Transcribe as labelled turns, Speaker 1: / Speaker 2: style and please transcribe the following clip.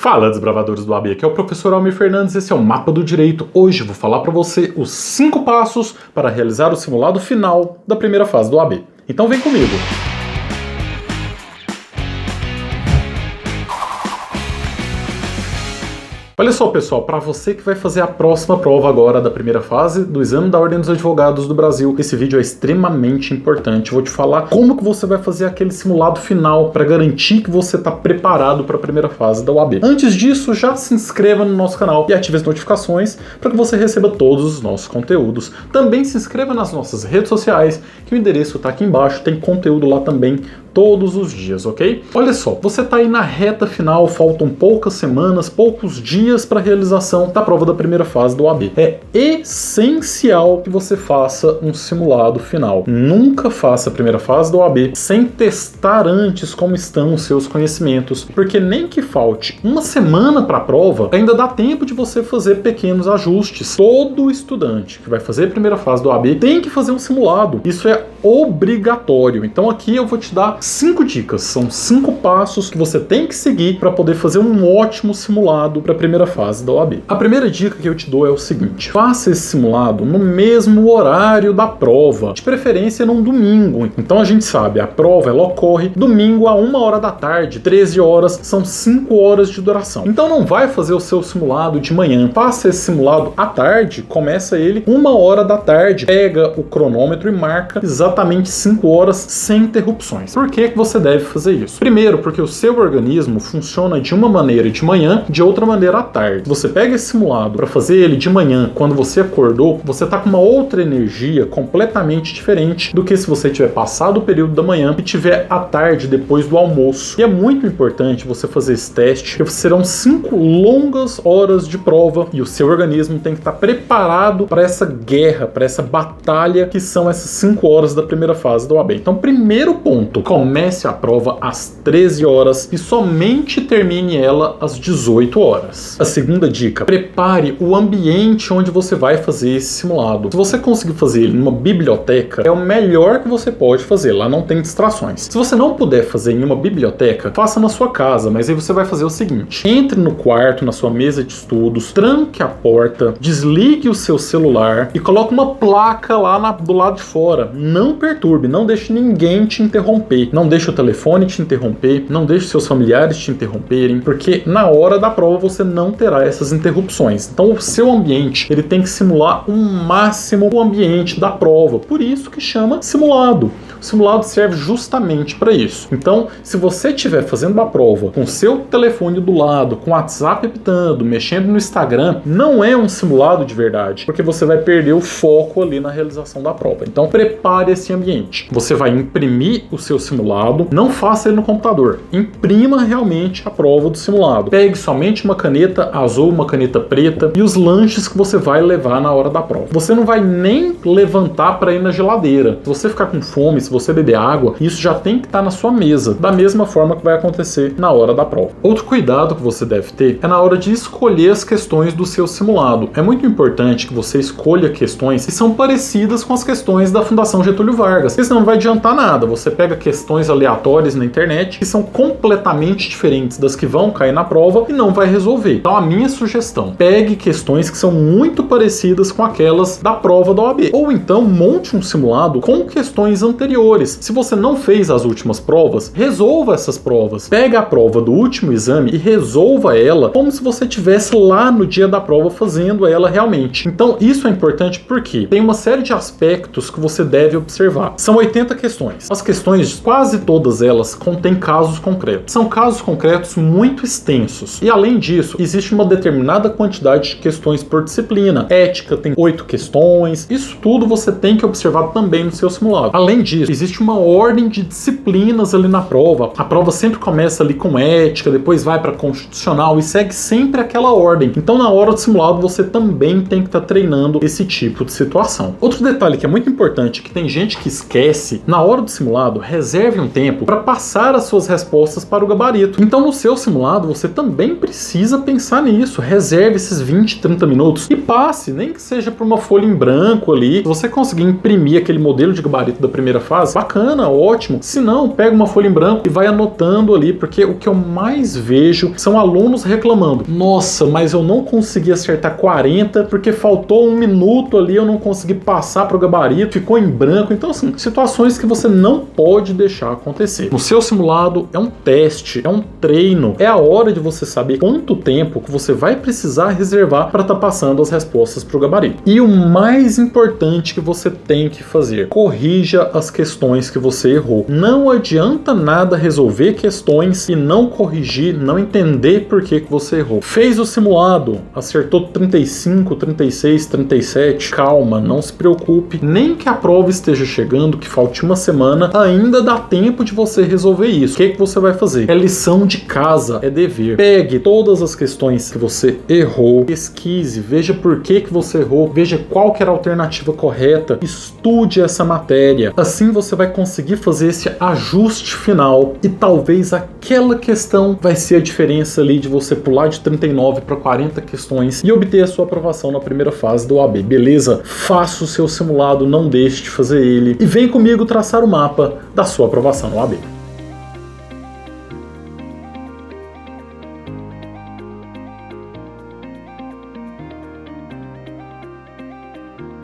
Speaker 1: Fala, desbravadores do AB, aqui é o professor Almir Fernandes, esse é o Mapa do Direito. Hoje vou falar para você os 5 passos para realizar o simulado final da primeira fase do AB. Então vem comigo! Olha só, pessoal, para você que vai fazer a próxima prova agora da primeira fase do Exame da Ordem dos Advogados do Brasil, esse vídeo é extremamente importante. Eu vou te falar como que você vai fazer aquele simulado final para garantir que você está preparado para a primeira fase da OAB. Antes disso, já se inscreva no nosso canal e ative as notificações para que você receba todos os nossos conteúdos. Também se inscreva nas nossas redes sociais, que o endereço está aqui embaixo, tem conteúdo lá também todos os dias, ok? Olha só, você está aí na reta final, faltam poucas semanas, poucos dias para a realização da prova da primeira fase do OAB. É essencial que você faça um simulado final. Nunca faça a primeira fase do OAB sem testar antes como estão os seus conhecimentos, porque nem que falte uma semana para a prova, ainda dá tempo de você fazer pequenos ajustes. Todo estudante que vai fazer a primeira fase do OAB tem que fazer um simulado. Isso é obrigatório. Então aqui eu vou te dar 5 dicas, são 5 passos que você tem que seguir para poder fazer um ótimo simulado para a primeira fase da OAB. A primeira dica que eu te dou é o seguinte: faça esse simulado no mesmo horário da prova, de preferência num domingo. Então a gente sabe, a prova ela ocorre domingo a 1h da tarde, 13 horas, são 5 horas de duração. Então não vai fazer o seu simulado de manhã, faça esse simulado à tarde, começa ele 1h da tarde, pega o cronômetro e marca exatamente 5 horas sem interrupções. Por que você deve fazer isso? Primeiro, porque o seu organismo funciona de uma maneira de manhã, de outra maneira à tarde. Você pega esse simulado para fazer ele de manhã, quando você acordou, você está com uma outra energia completamente diferente do que se você tiver passado o período da manhã e tiver à tarde, depois do almoço. E é muito importante você fazer esse teste, porque serão 5 longas horas de prova e o seu organismo tem que estar preparado para essa guerra, para essa batalha que são essas 5 horas da primeira fase do OAB. Então, primeiro ponto, comece a prova às 13 horas e somente termine ela às 18 horas. A segunda dica: prepare o ambiente onde você vai fazer esse simulado. Se você conseguir fazer ele numa biblioteca, é o melhor que você pode fazer, lá não tem distrações. Se você não puder fazer em uma biblioteca, faça na sua casa, mas aí você vai fazer o seguinte: entre no quarto, na sua mesa de estudos, tranque a porta, desligue o seu celular e coloque uma placa lá do lado de fora. Não perturbe, não deixe ninguém te interromper. Não deixe o telefone te interromper, não deixe seus familiares te interromperem, porque na hora da prova você não terá essas interrupções. Então o seu ambiente, ele tem que simular o máximo o ambiente da prova. Por isso que chama simulado. O simulado serve justamente para isso. Então, se você estiver fazendo uma prova com seu telefone do lado, com o WhatsApp apitando, mexendo no Instagram, não é um simulado de verdade, porque você vai perder o foco ali na realização da prova. Então, prepare esse ambiente. Você vai imprimir o seu simulado, não faça ele no computador. Imprima realmente a prova do simulado. Pegue somente uma caneta azul, uma caneta preta e os lanches que você vai levar na hora da prova. Você não vai nem levantar para ir na geladeira. Se você ficar com fome, se você beber água, isso já tem que estar na sua mesa, da mesma forma que vai acontecer na hora da prova. Outro cuidado que você deve ter é na hora de escolher as questões do seu simulado. É muito importante que você escolha questões que são parecidas com as questões da Fundação Getúlio Vargas, porque senão não vai adiantar nada. Você pega questões aleatórias na internet que são completamente diferentes das que vão cair na prova e não vai resolver. Então a minha sugestão: pegue questões que são muito parecidas com aquelas da prova da OAB, ou então monte um simulado com questões anteriores. Se você não fez as últimas provas, resolva essas provas. Pega a prova do último exame e resolva ela como se você estivesse lá no dia da prova fazendo ela realmente. Então isso é importante porque tem uma série de aspectos que você deve observar. São 80 questões. As questões, quase todas elas, contêm casos concretos. São casos concretos muito extensos. E além disso, existe uma determinada quantidade de questões por disciplina. Ética tem 8 questões. Isso tudo você tem que observar também no seu simulado. Além disso, existe uma ordem de disciplinas ali na prova. A prova sempre começa ali com ética, depois vai para constitucional e segue sempre aquela ordem. Então, na hora do simulado, você também tem que estar treinando esse tipo de situação. Outro detalhe que é muito importante, que tem gente que esquece: na hora do simulado, reserve reserve um tempo para passar as suas respostas para o gabarito. Então no seu simulado você também precisa pensar nisso, reserve esses 20, 30 minutos e passe, nem que seja para uma folha em branco ali. Se você conseguir imprimir aquele modelo de gabarito da primeira fase, bacana, ótimo. Se não, pega uma folha em branco e vai anotando ali, porque o que eu mais vejo são alunos reclamando: nossa, mas eu não consegui acertar 40 porque faltou 1 minuto ali, eu não consegui passar para o gabarito, ficou em branco. Então assim, situações que você não pode deixar acontecer. No seu simulado é um teste, é um treino, é a hora de você saber quanto tempo que você vai precisar reservar para estar passando as respostas para o gabarito. E o mais importante que você tem que fazer: corrija as questões que você errou. Não adianta nada resolver questões e não corrigir, não entender por que você errou. Fez o simulado, acertou 35, 36, 37, calma, não se preocupe, nem que a prova esteja chegando, que falte uma semana, ainda dá tempo de você resolver isso. O que você vai fazer? É lição de casa, é dever. Pegue todas as questões que você errou, pesquise, veja por que você errou, veja qual que era a alternativa correta, estude essa matéria. Assim você vai conseguir fazer esse ajuste final e talvez aquela questão vai ser a diferença ali de você pular de 39 para 40 questões e obter a sua aprovação na primeira fase do OAB, beleza? Faça o seu simulado, não deixe de fazer ele e vem comigo traçar o mapa da sua aprovação no OAB.